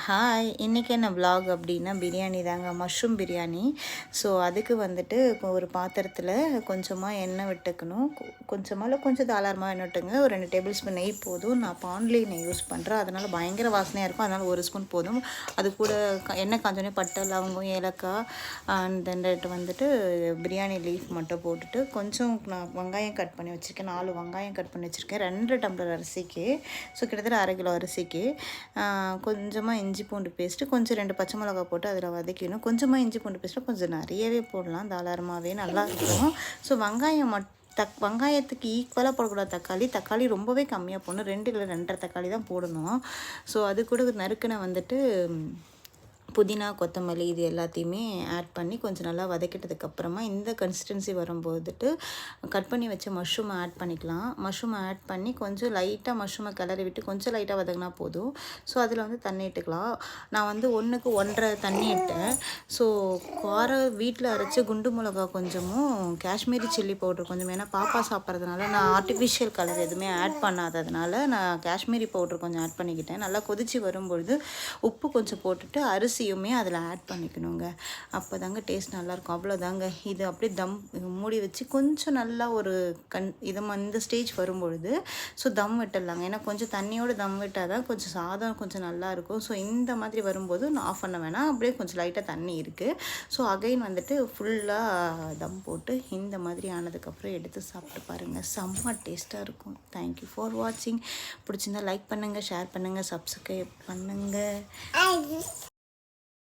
Hi, இன்றைக்கி என்ன vlog அப்படின்னா பிரியாணி தாங்க, மஷ்ரூம் பிரியாணி. ஸோ அதுக்கு வந்துட்டு ஒரு பாத்திரத்தில் கொஞ்சமாக எண்ணெய் விட்டுக்கணும். கொஞ்சமாக இல்லை, கொஞ்சம் தாராளமாக எண்ணெய் விட்டுங்க. ஒரு 2 டேபிள் ஸ்பூன் நெய் போதும். நான் பான்லி நெய் யூஸ் பண்ணுறேன், அதனால் பயங்கர வாசனையாக இருக்கும். அதனால் 1 ஸ்பூன் போதும். அது கூட எண்ணெய் காஞ்சோடனே பட்டை, லவங்கம், ஏலக்காய் அண்ட் தென் வந்துட்டு பிரியாணி லீஃப் மட்டும் போட்டுட்டு கொஞ்சம் நான் வெங்காயம் கட் பண்ணி வச்சுருக்கேன். 4 வெங்காயம் கட் பண்ணி வச்சுருக்கேன் 2 டம்ளர் அரிசிக்கு. ஸோ கிட்டத்தட்ட 1/2 கிலோ அரிசிக்கு. கொஞ்சமாக இஞ்சி பூண்டு பேஸ்ட்டு, கொஞ்சம் 2 பச்சை மிளகா போட்டு அதில் வதக்கிடணும். கொஞ்சமாக இஞ்சி பூண்டு பேஸ்ட்டு கொஞ்சம் நிறையவே போடலாம், தாராளமாகவே நல்லாயிருக்கும். ஸோ வெங்காயத்துக்கு ஈக்குவலாக போடக்கூடாது. தக்காளி ரொம்பவே கம்மியாக போடணும். 2 இல்லை 2.5 தக்காளி தான் போடணும். ஸோ அது கூட நறுக்குன வந்துட்டு புதினா, கொத்தமல்லி இது எல்லாத்தையுமே ஆட் பண்ணி கொஞ்சம் நல்லா வதக்கிட்டதுக்கப்புறமா இந்த கன்சிஸ்டன்சி வரும்போதுட்டு கட் பண்ணி வச்ச மஷ்ரூமை ஆட் பண்ணிக்கலாம். மஷ்ரூமை ஆட் பண்ணி கொஞ்சம் லைட்டாக மஷ்ரூமை கிளறி விட்டு கொஞ்சம் லைட்டாக வதங்கினா போதும். ஸோ அதில் தண்ணி இட்டுக்கலாம். நான் 1க்கு 1.5 தண்ணி இட்டேன். ஸோ வீட்டில் அரைச்ச குண்டு மிளகா கொஞ்சமும் காஷ்மீரி சில்லி பவுடர் கொஞ்சம், ஏன்னா பாப்பா சாப்பிட்றதுனால நான் ஆர்டிஃபிஷியல் கலர் எதுவுமே ஆட் பண்ணாததுனால நான் காஷ்மீரி பவுடர் கொஞ்சம் ஆட் பண்ணிக்கிட்டேன். நல்லா கொதித்து வரும்பொழுது உப்பு கொஞ்சம் போட்டுட்டு அரிசியுமே அதில் ஆட் பண்ணிக்கணுங்க. அப்போ தாங்க டேஸ்ட் நல்லாயிருக்கும். அவ்வளோதாங்க. இது அப்படியே தம் மூடி வச்சு கொஞ்சம் நல்லா ஒரு இந்த ஸ்டேஜ் வரும்பொழுது ஸோ தம் விட்டுடலாங்க. ஏன்னா கொஞ்சம் தண்ணியோடு தம் விட்டால் தான் கொஞ்சம் சாதம் கொஞ்சம் நல்லாயிருக்கும். ஸோ இந்த மாதிரி வரும்போது நான் ஆஃப் பண்ண வேணாம், அப்படியே கொஞ்சம் லைட்டாக தண்ணி இருக்குது. ஸோ அகைன் வந்துட்டு ஃபுல்லாக தம் போட்டு இந்த மாதிரி ஆனதுக்கப்புறம் எடுத்து சாப்பிட்டு பாருங்கள், செம்ம டேஸ்ட்டாக இருக்கும். தேங்க்யூ ஃபார் வாட்சிங். பிடிச்சிருந்தா லைக் பண்ணுங்கள், ஷேர் பண்ணுங்கள், சப்ஸ்கிரைப் பண்ணுங்கள்.